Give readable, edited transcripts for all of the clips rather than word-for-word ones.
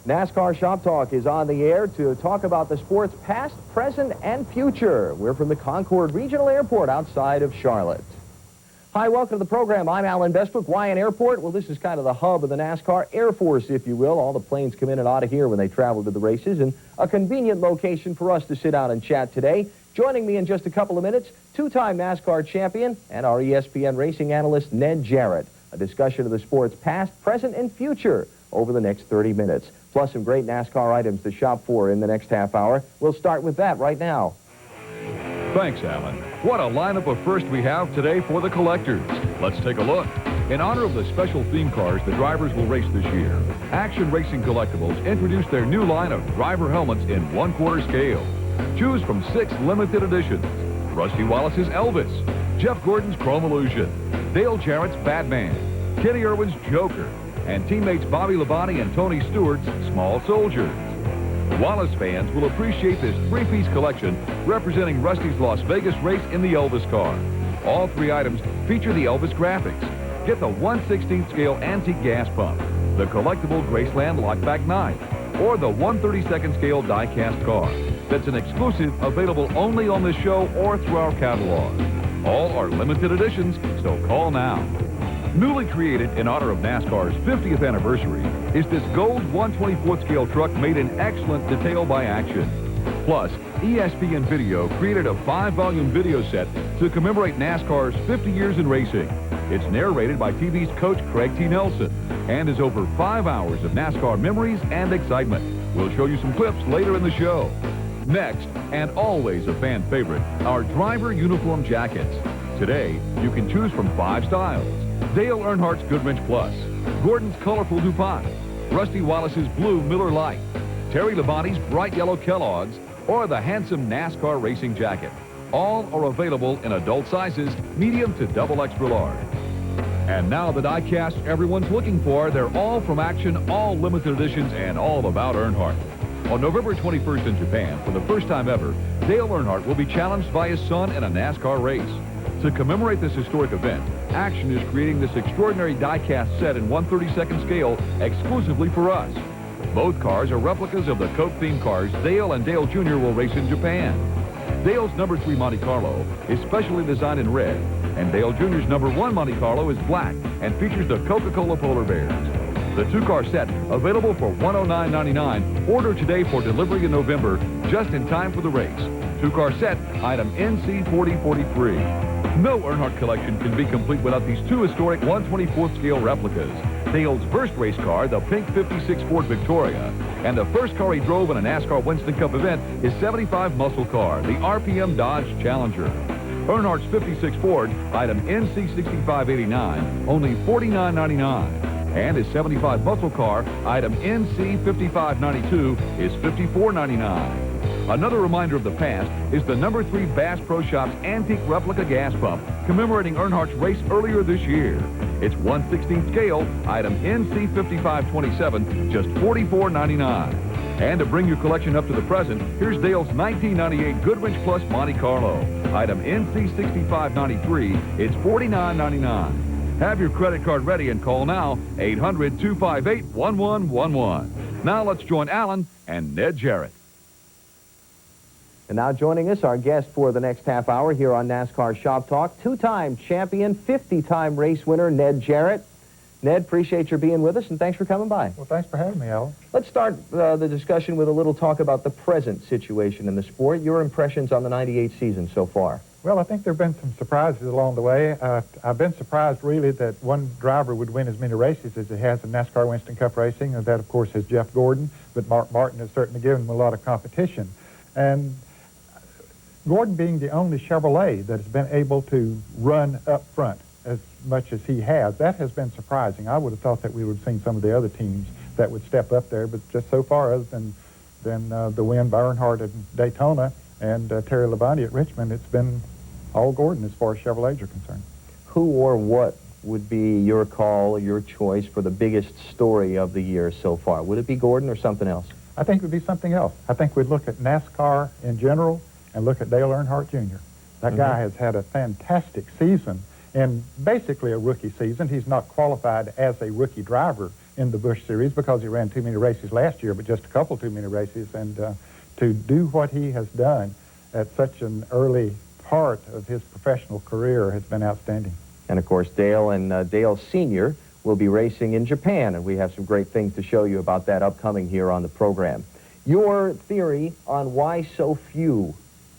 NASCAR Shop Talk is on the air to talk about the sport's past, present, and future. We're from the Concord Regional Airport outside of Charlotte. Hi, welcome to the program. I'm Alan Bestbrook, Wyan Airport. Well, this is kind of the hub of the NASCAR Air Force, if you will. All the planes come in and out of here when they travel to the races, and a convenient location for us to sit down and chat today. Joining me in just a couple of minutes, two-time NASCAR champion and our ESPN racing analyst, Ned Jarrett. A discussion of the sport's past, present, and future over the next 30 minutes. Plus some great NASCAR items to shop for in the next half hour. We'll start with that right now. Thanks, Alan. What a lineup of first we have today for the collectors. Let's take a look. In honor of the special theme cars the drivers will race this year, Action Racing Collectibles introduced their new line of driver helmets in 1/4 scale. Choose from 6 limited editions. Rusty Wallace's Elvis, Jeff Gordon's Chrome Illusion, Dale Jarrett's Batman, Kenny Irwin's Joker, and teammates Bobby Labonte and Tony Stewart's Small Soldiers. Wallace fans will appreciate this 3-piece collection representing Rusty's Las Vegas race in the Elvis car. All 3 items feature the Elvis graphics. Get the 1/16 scale antique gas pump, the collectible Graceland lockback knife, or the 1/32 scale die-cast car. That's an exclusive available only on this show or through our catalog. All are limited editions, so call now. Newly created in honor of NASCAR's 50th anniversary is this gold 1/24 scale truck made in excellent detail by Action. Plus, ESPN Video created a 5-volume video set to commemorate NASCAR's 50 years in racing. It's narrated by TV's coach Craig T. Nelson and is over 5 hours of NASCAR memories and excitement. We'll show you some clips later in the show. Next, and always a fan favorite, our driver uniform jackets. Today, you can choose from 5 styles. Dale Earnhardt's Goodwrench Plus, Gordon's colorful DuPont, Rusty Wallace's blue Miller Lite, Terry Labonte's bright yellow Kellogg's, or the handsome NASCAR racing jacket. All are available in adult sizes, medium to double extra large. And now the die-casts everyone's looking for, they're all from Action, all limited editions, and all about Earnhardt. On November 21st in Japan, for the first time ever, Dale Earnhardt will be challenged by his son in a NASCAR race. To commemorate this historic event, Action is creating this extraordinary die-cast set in 1/32 scale exclusively for us. Both cars are replicas of the Coke-themed cars Dale and Dale Jr. will race in Japan. Dale's number 3 Monte Carlo is specially designed in red, and Dale Jr.'s number 1 Monte Carlo is black and features the Coca-Cola polar bears. The 2-car set, available for $109.99. Order today for delivery in November, just in time for the race. 2-car set, item NC4043. No Earnhardt collection can be complete without these 2 historic 1/24 scale replicas. Dale's first race car, the pink 56 Ford Victoria, and the first car he drove in a NASCAR Winston Cup event, his 75 muscle car, the RPM Dodge Challenger. Earnhardt's 56 Ford, item NC6589, only $49.99. And his 75 muscle car, item NC5592, is $54.99. Another reminder of the past is the number 3 Bass Pro Shops antique replica gas pump commemorating Earnhardt's race earlier this year. It's 1/16 scale, item NC5527, just $44.99. And to bring your collection up to the present, here's Dale's 1998 Goodwrench Plus Monte Carlo, item NC6593, it's $49.99. Have your credit card ready and call now, 800-258-1111. Now let's join Alan and Ned Jarrett. And now joining us, our guest for the next half hour here on NASCAR Shop Talk, 2-time champion, 50-time race winner, Ned Jarrett. Ned, appreciate your being with us, and thanks for coming by. Well, thanks for having me, Alan. Let's start the discussion with a little talk about the present situation in the sport. Your impressions on the '98 season so far? Well, I think there have been some surprises along the way. I've been surprised, really, that one driver would win as many races as he has in NASCAR Winston Cup racing, and that, of course, is Jeff Gordon, but Mark Martin has certainly given him a lot of competition. And Gordon being the only Chevrolet that has been able to run up front as much as he has, that has been surprising. I would have thought that we would have seen some of the other teams that would step up there, but just so far, other than the win by Earnhardt at Daytona and Terry Labonte at Richmond, it's been all Gordon as far as Chevrolets are concerned. Who or what would be your call, your choice for the biggest story of the year so far? Would it be Gordon or something else? I think it would be something else. I think we'd look at NASCAR in general and look at Dale Earnhardt Jr. That guy has had a fantastic season, and basically a rookie season. He's not qualified as a rookie driver in the Busch Series because he ran too many races last year, but just a couple too many races. And to do what he has done at such an early part of his professional career has been outstanding. And, of course, Dale and Dale Sr. will be racing in Japan, and we have some great things to show you about that upcoming here on the program. Your theory on why so few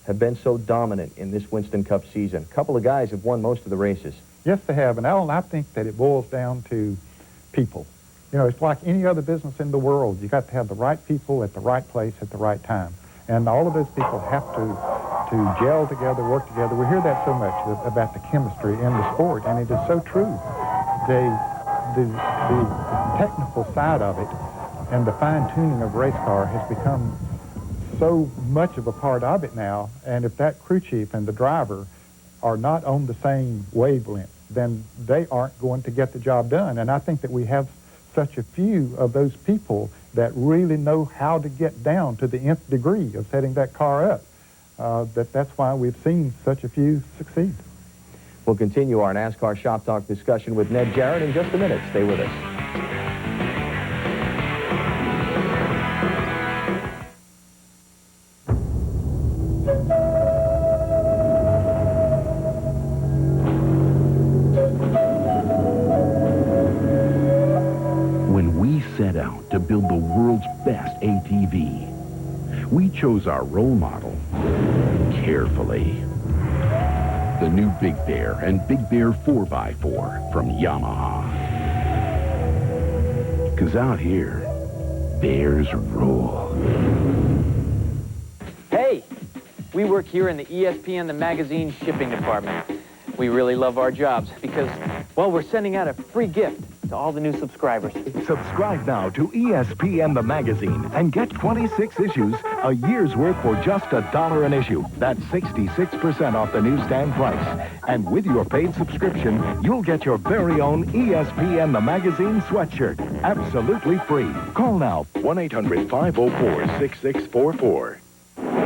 have been so dominant in this Winston Cup season. A couple of guys have won most of the races. Yes, they have. And, Alan, I think that it boils down to people. You know, it's like any other business in the world. You got to have the right people at the right place at the right time. And all of those people have to gel together, work together. We hear that so much about the chemistry in the sport, and it is so true. The technical side of it and the fine-tuning of race car has become so much of a part of it now, and if that crew chief and the driver are not on the same wavelength, then they aren't going to get the job done. And I think that we have such a few of those people that really know how to get down to the nth degree of setting that car up, that's why we've seen such a few succeed. We'll continue our NASCAR Shop Talk discussion with Ned Jarrett in just a minute. Stay with us. When we set out to build the world's best ATV, we chose our role model carefully. The new Big Bear and Big Bear 4x4 from Yamaha. 'Cause out here, bears rule. Hey, we work here in the ESPN The Magazine shipping department. We really love our jobs because, well, we're sending out a free gift to all the new subscribers. Subscribe now to ESPN The Magazine and get 26 issues, a year's worth for just $1 an issue. That's 66% off the newsstand price. And with your paid subscription, you'll get your very own ESPN The Magazine sweatshirt, absolutely free. Call now, 1-800-504-6644.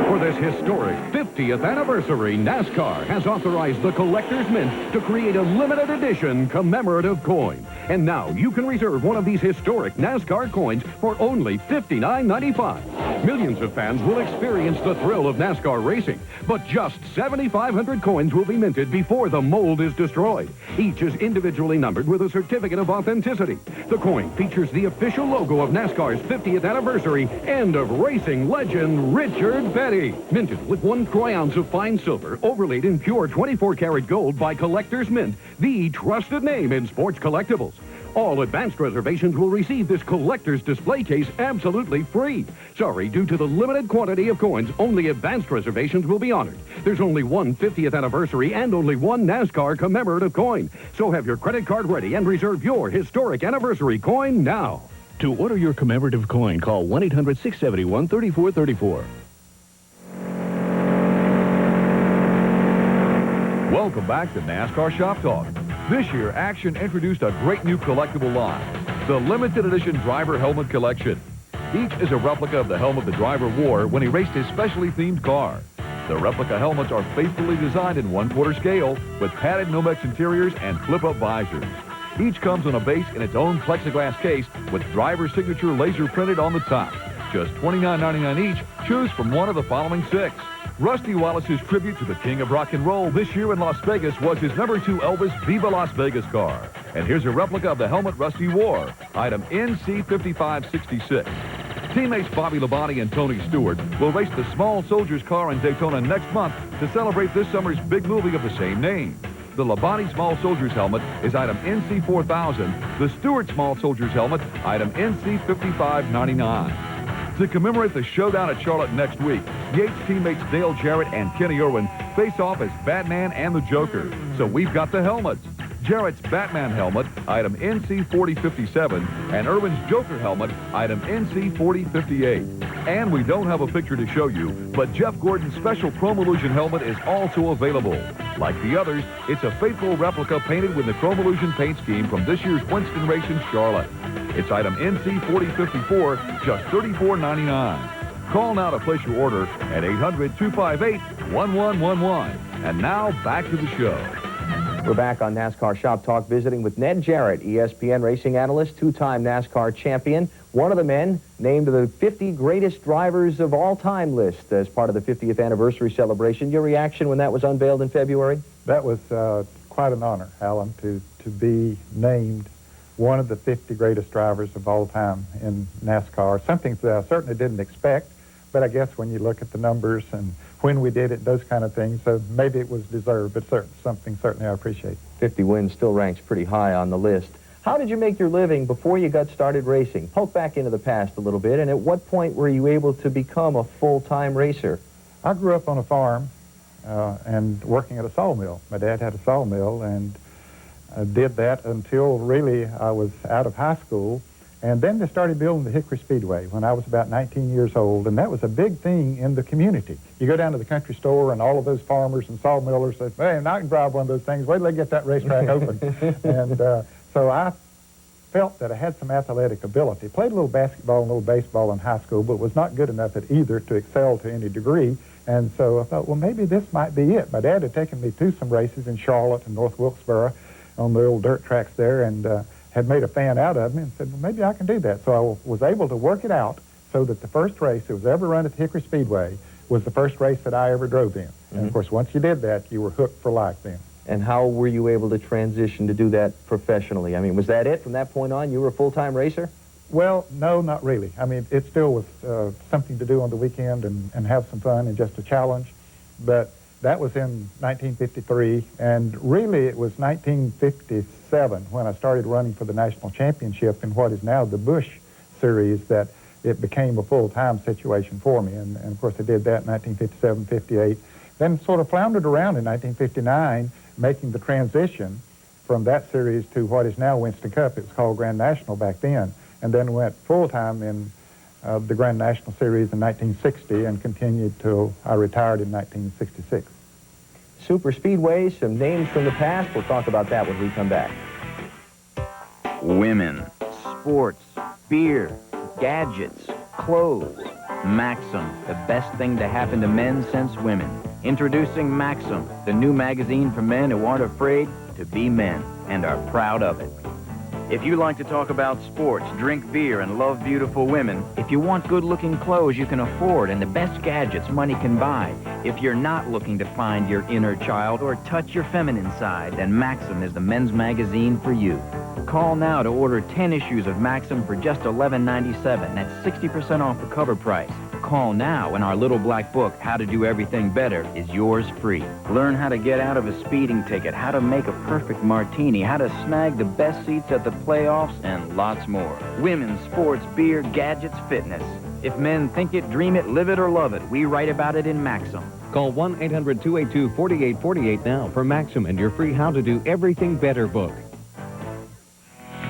For this historic 50th anniversary, NASCAR has authorized the Collector's Mint to create a limited edition commemorative coin. And now you can reserve one of these historic NASCAR coins for only $59.95. Millions of fans will experience the thrill of NASCAR racing, but just 7,500 coins will be minted before the mold is destroyed. Each is individually numbered with a certificate of authenticity. The coin features the official logo of NASCAR's 50th anniversary and of racing legend Richard Petty. Minted with 1 troy ounce of fine silver, overlaid in pure 24-karat gold by Collector's Mint, the trusted name in sports collectibles. All advanced reservations will receive this collector's display case absolutely free. Sorry, due to the limited quantity of coins, only advanced reservations will be honored. There's only one 50th anniversary and only one NASCAR commemorative coin. So have your credit card ready and reserve your historic anniversary coin now. To order your commemorative coin, call 1-800-671-3434. Welcome back to NASCAR Shop Talk. This year, Action introduced a great new collectible line, the limited edition driver helmet collection. Each is a replica of the helmet the driver wore when he raced his specially themed car. The replica helmets are faithfully designed in 1/4 scale with padded Nomex interiors and flip-up visors. Each comes on a base in its own plexiglass case with driver signature laser printed on the top. Just $29.99 each. Choose from one of the following 6. Rusty Wallace's tribute to the king of rock and roll this year in Las Vegas was his #2 Elvis Viva Las Vegas car. And here's a replica of the helmet Rusty wore, item NC5566. Teammates Bobby Labonte and Tony Stewart will race the Small Soldiers car in Daytona next month to celebrate this summer's big movie of the same name. The Labonte Small Soldiers helmet is item NC4000. The Stewart Small Soldiers helmet, item NC5599. To commemorate the showdown at Charlotte next week, Yates teammates Dale Jarrett and Kenny Irwin face off as Batman and the Joker. So we've got the helmets. Jarrett's Batman helmet, item NC4057, and Irwin's Joker helmet, item NC4058. And we don't have a picture to show you, but Jeff Gordon's special Chrome Illusion helmet is also available. Like the others, it's a faithful replica painted with the Chrome Illusion paint scheme from this year's Winston race in Charlotte. It's item NC4054, just $34.99. Call now to place your order at 800-258-1111. And now back to the show. We're back on NASCAR Shop Talk visiting with Ned Jarrett, ESPN racing analyst, two-time NASCAR champion, one of the men named to the 50 greatest drivers of all time list as part of the 50th anniversary celebration. Your reaction when that was unveiled in February? That was quite an honor, Alan, to be named one of the 50 greatest drivers of all time in NASCAR. Something that I certainly didn't expect, but I guess when you look at the numbers and when we did it, those kind of things, so maybe it was deserved, but something certainly I appreciate. 50 wins still ranks pretty high on the list. How did you make your living before you got started racing? Poke back into the past a little bit, and at what point were you able to become a full-time racer? I grew up on a farm and working at a sawmill. My dad had a sawmill, and did that until really I was out of high school. And then they started building the Hickory Speedway when I was about 19 years old, and that was a big thing in the community. You go down to the country store, and all of those farmers and sawmillers say, "Hey, I can drive one of those things. Wait till they get that racetrack open." And so I felt that I had some athletic ability. Played a little basketball and a little baseball in high school, but was not good enough at either to excel to any degree. And so I thought, well, maybe this might be it. My dad had taken me to some races in Charlotte and North Wilkesboro on the old dirt tracks there, and had made a fan out of me and said, well, maybe I can do that. So I was able to work it out so that the first race that was ever run at the Hickory Speedway was the first race that I ever drove in. Mm-hmm. And of course, once you did that, you were hooked for life then. And how were you able to transition to do that professionally? I mean, was that it from that point on? You were a full-time racer? Well, no, not really. I mean, it still was something to do on the weekend and have some fun and just a challenge. But that was in 1953, and really it was 1957 when I started running for the national championship in what is now the Busch Series that it became a full-time situation for me. And of course I did that in 1957, 58. Then sort of floundered around in 1959, making the transition from that series to what is now Winston Cup. It was called Grand National back then, and then went full-time in the Grand National Series in 1960 and continued till I retired in 1966. Super Speedways, some names from the past. We'll talk about that when we come back. Women, sports, beer, gadgets, clothes. Maxim, the best thing to happen to men since women. Introducing Maxim, the new magazine for men who aren't afraid to be men and are proud of it. If you like to talk about sports, drink beer, and love beautiful women, if you want good-looking clothes you can afford and the best gadgets money can buy, if you're not looking to find your inner child or touch your feminine side, then Maxim is the men's magazine for you. Call now to order 10 issues of Maxim for just $11.97. That's 60% off the cover price. Call now and our little black book, How to Do Everything Better, is yours free. Learn how to get out of a speeding ticket, how to make a perfect martini, how to snag the best seats at the playoffs, and lots more. Women's, sports, beer, gadgets, fitness. If men think it, dream it, live it, or love it, we write about it in Maxim. Call 1-800-282-4848 now for Maxim and your free How to Do Everything Better book.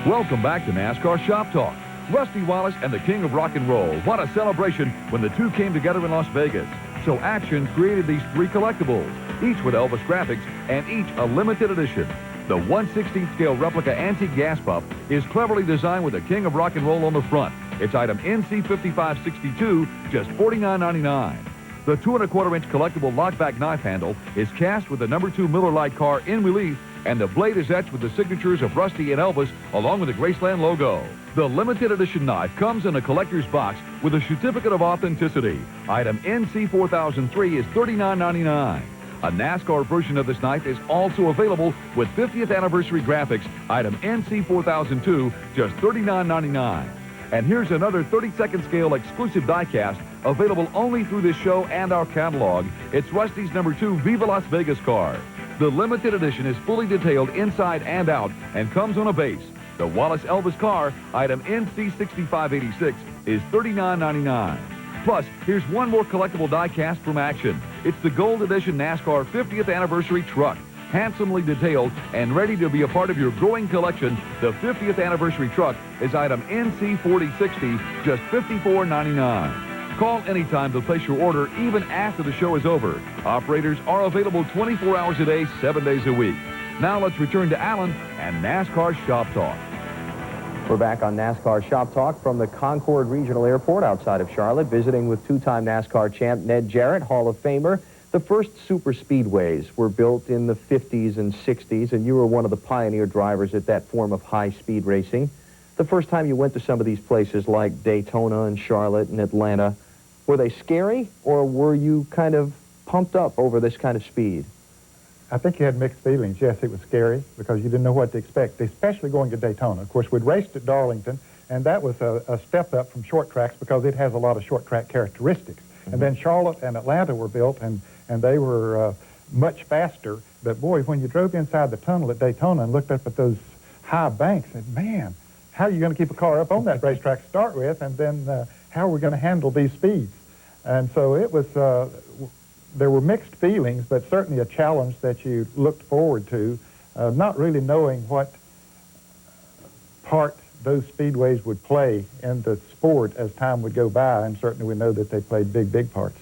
Welcome back to NASCAR Shop Talk. Rusty Wallace and the King of Rock and Roll. What a celebration when the two came together in Las Vegas. So Action created these three collectibles, each with Elvis graphics and each a limited edition. The 1/16th scale replica antique gas pump is cleverly designed with the King of Rock and Roll on the front. It's item NC5562, just $49.99. The 2 1/4-inch collectible lockback knife handle is cast with the number 2 Miller Lite car in relief, and the blade is etched with the signatures of Rusty and Elvis along with the Graceland logo. The limited edition knife comes in a collector's box with a certificate of authenticity. Item NC4003 is $39.99. A NASCAR version of this knife is also available with 50th anniversary graphics. Item NC4002, just $39.99. And here's another 32nd scale exclusive diecast available only through this show and our catalog. It's Rusty's number 2 Viva Las Vegas car. The limited edition is fully detailed inside and out and comes on a base. The Wallace Elvis car, item NC6586, is $39.99. Plus, here's one more collectible die-cast from Action. It's the Gold Edition NASCAR 50th Anniversary truck, handsomely detailed and ready to be a part of your growing collection. The 50th Anniversary truck is item NC4060, just $54.99. Call anytime to place your order, even after the show is over. Operators are available 24 hours a day, 7 days a week. Now let's return to Alan and NASCAR Shop Talk. We're back on NASCAR Shop Talk from the Concord Regional Airport outside of Charlotte, visiting with two-time NASCAR champ Ned Jarrett, Hall of Famer. The The first super speedways were built in the 50s and 60s, and you were one of the pioneer drivers at that form of high-speed racing. The first time you went to some of these places like Daytona and Charlotte and Atlanta, were they scary, or were you kind of pumped up over this kind of speed? I think you had mixed feelings. Yes, it was scary because you didn't know what to expect, especially going to Daytona. Of course, we'd raced at Darlington, and that was a step up from short tracks because it has a lot of short track characteristics. And then Charlotte and Atlanta were built, and they were much faster. But boy, when you drove inside the tunnel at Daytona and looked up at those high banks, and man, how are you going to keep a car up on that racetrack to start with, and then how are we going to handle these speeds? And so it was, there were mixed feelings, but certainly a challenge that you looked forward to, not really knowing what part those speedways would play in the sport as time would go by, and certainly we know that they played big parts.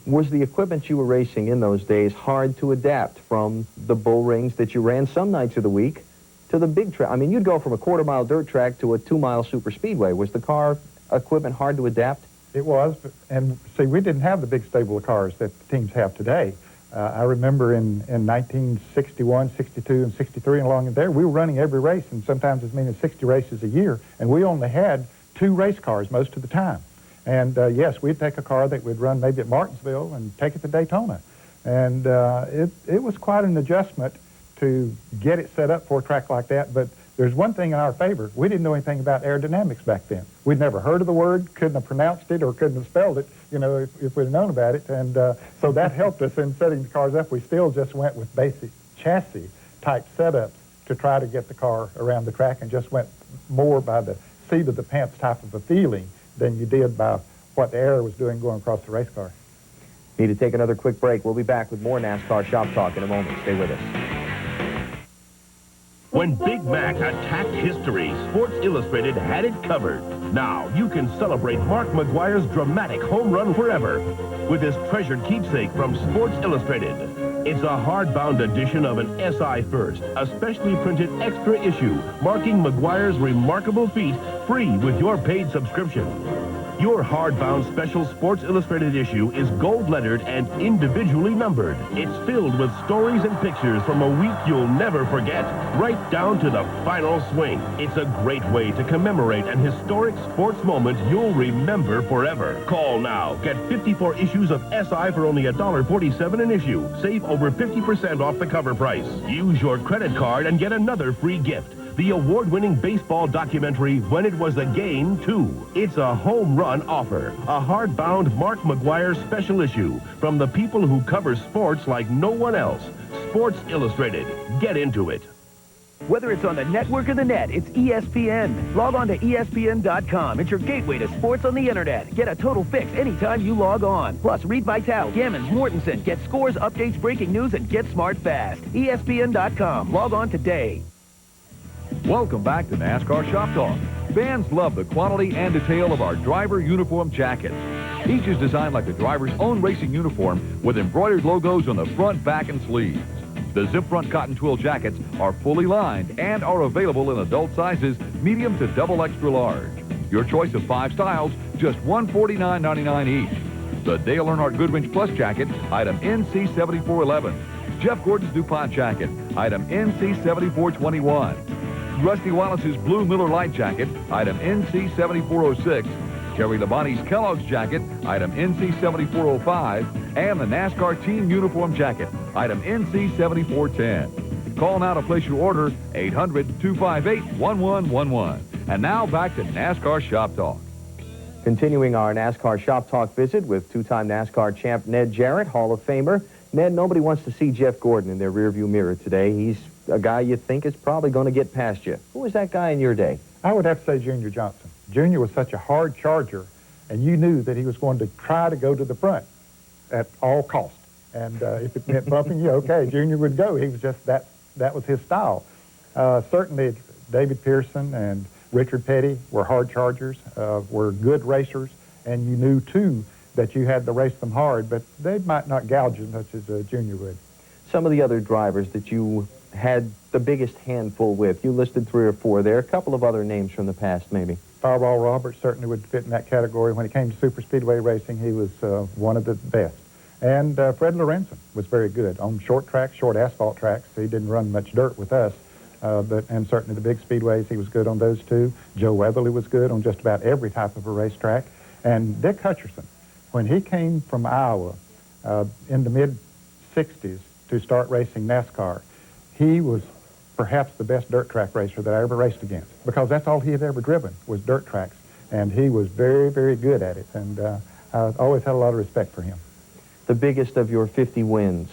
Was the equipment you were racing in those days hard to adapt from the bull rings that you ran some nights of the week to the big track? I mean, you'd go from a quarter-mile dirt track to a 2-mile super speedway. Was the car equipment hard to adapt? It was, and see, we didn't have the big stable of cars that the teams have today. I remember in 1961, 62, and 63, and along in there, we were running every race, and sometimes as many as 60 races a year, and we only had 2 race cars most of the time. And yes, we'd take a car that we'd run maybe at Martinsville and take it to Daytona. And it was quite an adjustment to get it set up for a track like that, but there's one thing in our favor. We didn't know anything about aerodynamics back then. We'd never heard of the word, couldn't have pronounced it, or couldn't have spelled it, you know, if we'd have known about it. And so that helped us in setting the cars up. We still just went with basic chassis-type setups to try to get the car around the track, and just went more by the seat of the pants type of a feeling than you did by what the air was doing going across the race car. Need to take another quick break. We'll be back with more NASCAR Shop Talk in a moment. Stay with us. When Big Mac attacked history, Sports Illustrated had it covered. Now you can celebrate Mark McGwire's dramatic home run forever with his treasured keepsake from Sports Illustrated. It's a hardbound edition of an SI First, a specially printed extra issue marking McGwire's remarkable feat, free with your paid subscription. Your hardbound special Sports Illustrated issue is gold-lettered and individually numbered. It's filled with stories and pictures from a week you'll never forget, right down to the final swing. It's a great way to commemorate an historic sports moment you'll remember forever. Call now. Get 54 issues of SI for only $1.47 an issue. Save over 50% off the cover price. Use your credit card and get another free gift. The award-winning baseball documentary, When It Was a Game, 2. It's a home run offer. A hardbound Mark McGwire special issue from the people who cover sports like no one else. Sports Illustrated. Get into it. Whether it's on the network or the net, it's ESPN. Log on to ESPN.com. It's your gateway to sports on the internet. Get a total fix anytime you log on. Plus, read Vitale, Gammons, Mortensen. Get scores, updates, breaking news, and get smart fast. ESPN.com. Log on today. Welcome back to NASCAR Shop Talk. Fans love the quality and detail of our driver uniform jackets. Each is designed like the driver's own racing uniform with embroidered logos on the front, back, and sleeves. The zip front cotton twill jackets are fully lined and are available in adult sizes, medium to double extra large. Your choice of 5 styles, just $149.99 each. The Dale Earnhardt Goodwrench Plus jacket, item NC7411. Jeff Gordon's DuPont jacket, item NC7421. Rusty Wallace's Blue Miller Lite jacket, item NC7406. Terry Labonte's Kellogg's jacket, item NC7405. And the NASCAR Team Uniform jacket, item NC7410. Call now to place your order, 800-258-1111. And now back to NASCAR Shop Talk. Continuing our NASCAR Shop Talk visit with two-time NASCAR champ Ned Jarrett, Hall of Famer. Ned, nobody wants to see Jeff Gordon in their rearview mirror today. He's a guy you think is probably going to get past you. Who was that guy in your day? I would have to say Junior Johnson. Junior was such a hard charger, and you knew that he was going to try to go to the front at all costs. And if it meant bumping you, okay, Junior would go. He was just that was his style. Certainly David Pearson and Richard Petty were hard chargers, were good racers, and you knew, too, that you had to race them hard, but they might not gouge as much as Junior would. Some of the other drivers that you had the biggest handful with, you listed 3 or 4 there. A couple of other names from the past, maybe. Fireball Roberts certainly would fit in that category. When it came to super speedway racing, he was one of the best. And Fred Lorenzen was very good on short tracks, short asphalt tracks. He didn't run much dirt with us, and certainly the big speedways, he was good on those too. Joe Weatherly was good on just about every type of a racetrack. And Dick Hutcherson, when he came from Iowa in the mid-'60s to start racing NASCAR, he was perhaps the best dirt track racer that I ever raced against, because that's all he had ever driven was dirt tracks. And he was very, very good at it, and I always had a lot of respect for him. The biggest of your 50 wins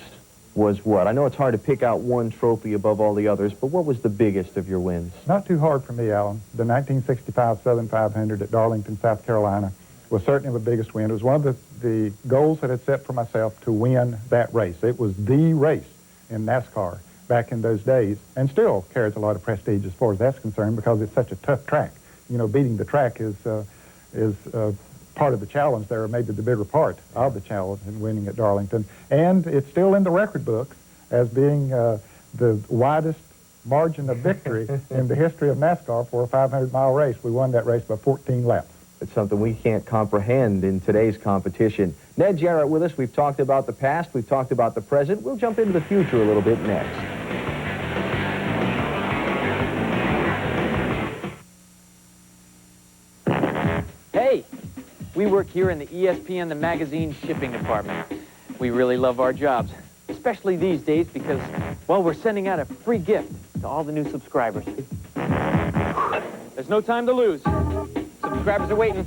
was what? I know it's hard to pick out one trophy above all the others, but what was the biggest of your wins? Not too hard for me, Alan. The 1965 Southern 500 at Darlington, South Carolina was certainly the biggest win. It was one of the goals that I had set for myself to win that race. It was the race in NASCAR back in those days, and still carries a lot of prestige as far as that's concerned, because it's such a tough track. You know, beating the track is part of the challenge there, or maybe the bigger part of the challenge in winning at Darlington. And it's still in the record books as being the widest margin of victory in the history of NASCAR for a 500-mile race. We won that race by 14 laps. It's something we can't comprehend in today's competition. Ned Jarrett with us. We've talked about the past. We've talked about the present. We'll jump into the future a little bit next. Hey, we work here in the ESPN, the magazine shipping department. We really love our jobs, especially these days because, well, we're sending out a free gift to all the new subscribers. There's no time to lose. Subscribers are waiting.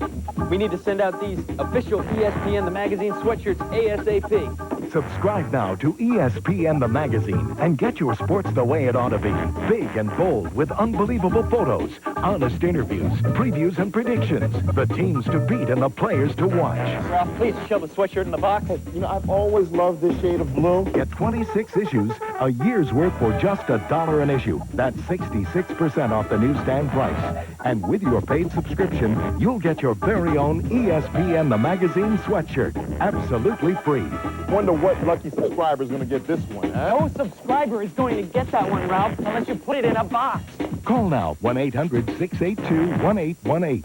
We need to send out these official ESPN, the magazine sweatshirts ASAP. Subscribe now to ESPN the Magazine and get your sports the way it ought to be. Big and bold with unbelievable photos, honest interviews, previews and predictions, the teams to beat and the players to watch. Ralph, please shove a sweatshirt in the box. You know, I've always loved this shade of blue. Get 26 issues, a year's worth for just $1 an issue. That's 66% off the newsstand price. And with your paid subscription, you'll get your very own ESPN the Magazine sweatshirt, absolutely free. Wonder what lucky subscriber is going to get this one. No subscriber is going to get that one, Ralph, unless you put it in a box. Call now, 1-800-682-1818.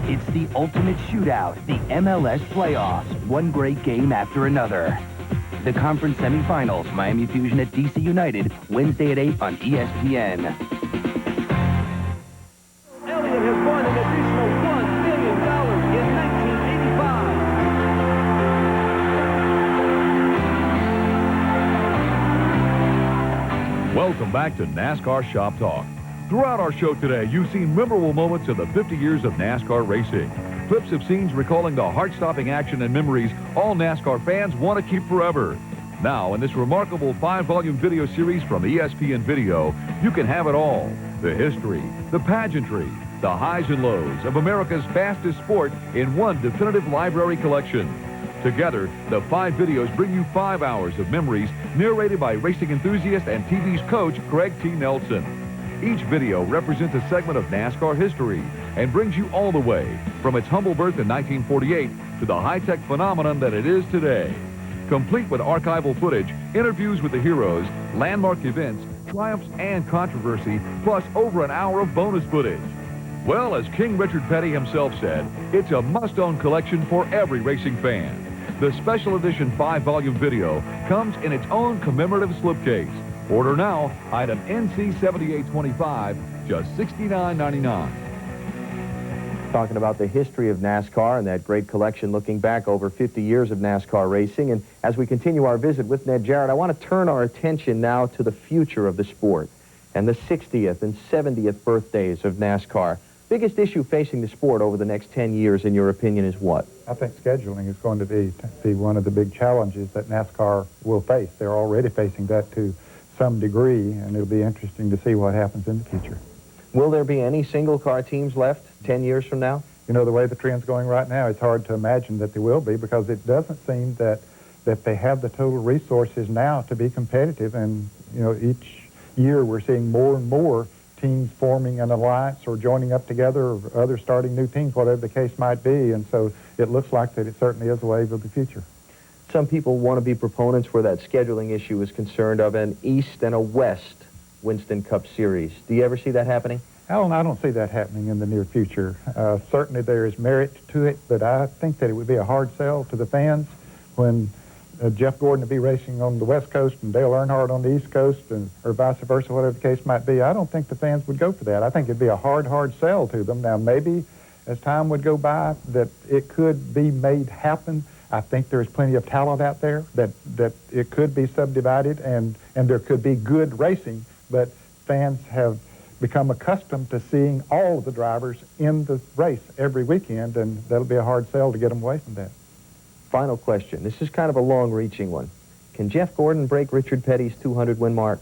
It's the ultimate shootout, the MLS playoffs, one great game after another. The conference semifinals, Miami Fusion at DC United, Wednesday at 8 on ESPN. Elliott has won an additional $1 million in 1985. Welcome back to NASCAR Shop Talk. Throughout our show today, you've seen memorable moments of the 50 years of NASCAR racing. Clips of scenes recalling the heart-stopping action and memories all NASCAR fans want to keep forever. Now, in this remarkable 5-volume video series from ESPN Video, you can have it all. The history, the pageantry, the highs and lows of America's fastest sport in one definitive library collection. Together, the 5 videos bring you 5 hours of memories narrated by racing enthusiast and TV's coach, Craig T. Nelson. Each video represents a segment of NASCAR history and brings you all the way from its humble birth in 1948 to the high-tech phenomenon that it is today. Complete with archival footage, interviews with the heroes, landmark events, triumphs, and controversy, plus over an hour of bonus footage. Well, as King Richard Petty himself said, it's a must-own collection for every racing fan. The special edition 5-volume video comes in its own commemorative slipcase. Order now, item NC7825, just $69.99. Talking about the history of NASCAR and that great collection looking back over 50 years of NASCAR racing. And as we continue our visit with Ned Jarrett, I want to turn our attention now to the future of the sport and the 60th and 70th birthdays of NASCAR. Biggest issue facing the sport over the next 10 years, in your opinion, is what? I think scheduling is going to be one of the big challenges that NASCAR will face. They're already facing that to some degree, and it'll be interesting to see what happens in the future. Will there be any single-car teams left 10 years from now? You know, the way the trend's going right now, it's hard to imagine that there will be, because it doesn't seem that they have the total resources now to be competitive. And, you know, each year we're seeing more and more teams forming an alliance or joining up together, or others starting new teams, whatever the case might be. And so it looks like that it certainly is a wave of the future. Some people want to be proponents where that scheduling issue is concerned of an East and a West Winston Cup Series. Do you ever see that happening? Alan, I don't see that happening in the near future. Certainly there is merit to it, but I think that it would be a hard sell to the fans when Jeff Gordon would be racing on the West Coast and Dale Earnhardt on the East Coast, or vice versa, whatever the case might be. I don't think the fans would go for that. I think it'd be a hard sell to them. Now, maybe as time would go by that it could be made happen. I think there's plenty of talent out there that it could be subdivided and there could be good racing, but fans have become accustomed to seeing all of the drivers in the race every weekend, and that'll be a hard sell to get them away from that. Final question. This is kind of a long-reaching one. Can Jeff Gordon break Richard Petty's 200-win mark?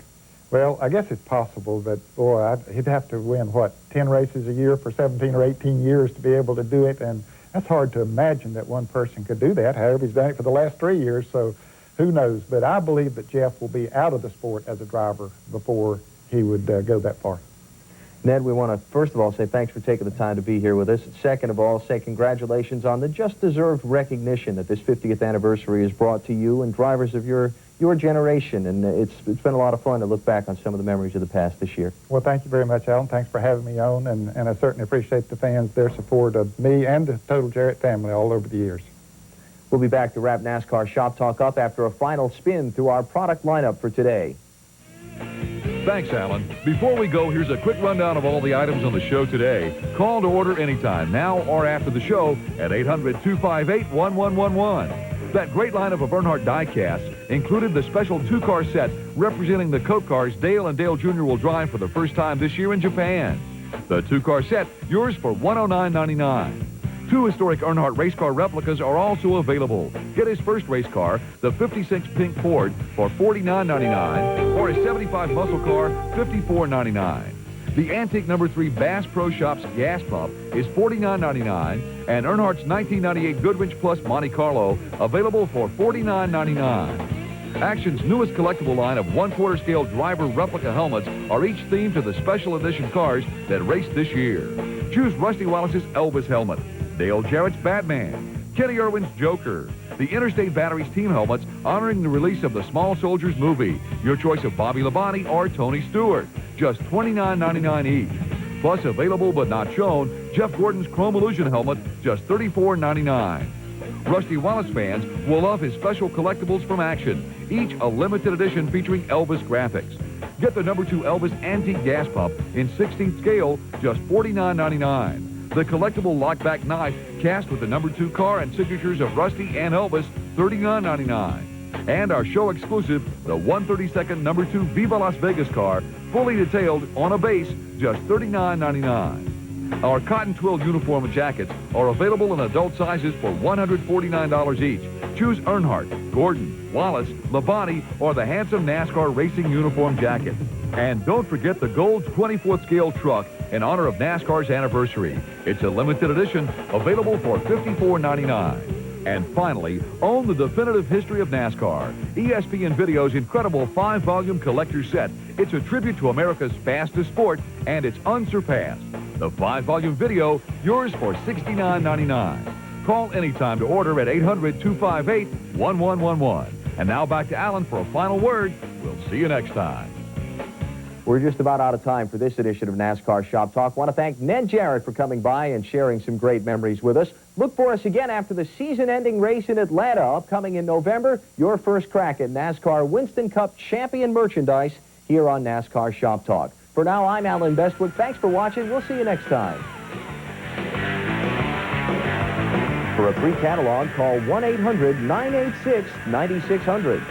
Well, I guess it's possible, but boy, he'd have to win, 10 races a year for 17 or 18 years to be able to do it, and that's hard to imagine that one person could do that. However, he's done it for the last 3 years, so who knows? But I believe that Jeff will be out of the sport as a driver before he would go that far. Ned, we want to, first of all, say thanks for taking the time to be here with us. Second of all, say congratulations on the just-deserved recognition that this 50th anniversary has brought to you and drivers of your generation. And it's been a lot of fun to look back on some of the memories of the past this year. Well, thank you very much, Alan. Thanks for having me on, and I certainly appreciate the fans, their support of me and the Total Jarrett family all over the years. We'll be back to wrap NASCAR Shop Talk up after a final spin through our product lineup for today. Thanks, Alan. Before we go, here's a quick rundown of all the items on the show today. Call to order anytime, now or after the show, at 800-258-1111. That great lineup of Earnhardt die-casts included the special two-car set representing the Coke cars Dale and Dale Jr. will drive for the first time this year in Japan. The two-car set, yours for $109.99. 2 historic Earnhardt race car replicas are also available. Get his first race car, the 56 Pink Ford, for $49.99, or a 75 muscle car, $54.99. The antique number 3 Bass Pro Shops gas pump is $49.99, and Earnhardt's 1998 Goodwrench Plus Monte Carlo, available for $49.99. Action's newest collectible line of 1/4 scale driver replica helmets are each themed to the special edition cars that raced this year. Choose Rusty Wallace's Elvis helmet, Dale Jarrett's Batman, Kenny Irwin's Joker, the Interstate Batteries team helmets honoring the release of the Small Soldiers movie, your choice of Bobby Labonte or Tony Stewart, just $29.99 each. Plus, available but not shown, Jeff Gordon's Chrome Illusion helmet, just $34.99. Rusty Wallace fans will love his special collectibles from Action, each a limited edition featuring Elvis graphics. Get the number 2 Elvis antique gas pump in 16th scale, just $49.99. The collectible lockback knife cast with the number 2 car and signatures of Rusty and Elvis, $39.99. And our show exclusive, the 132nd number 2 Viva Las Vegas car, fully detailed on a base, just $39.99. Our cotton twill uniform and jackets are available in adult sizes for $149 each. Choose Earnhardt, Gordon, Wallace, Labonte, or the handsome NASCAR racing uniform jacket. And don't forget the gold 24th scale truck in honor of NASCAR's anniversary. It's a limited edition, available for $54.99. And finally, own the definitive history of NASCAR. ESPN Video's incredible 5-volume collector's set. It's a tribute to America's fastest sport, and it's unsurpassed. The 5-volume video, yours for $69.99. Call anytime to order at 800-258-1111. And now back to Alan for a final word. We'll see you next time. We're just about out of time for this edition of NASCAR Shop Talk. Want to thank Ned Jarrett for coming by and sharing some great memories with us. Look for us again after the season-ending race in Atlanta, upcoming in November. Your first crack at NASCAR Winston Cup champion merchandise here on NASCAR Shop Talk. For now, I'm Alan Bestwick. Thanks for watching. We'll see you next time. For a free catalog, call 1-800-986-9600.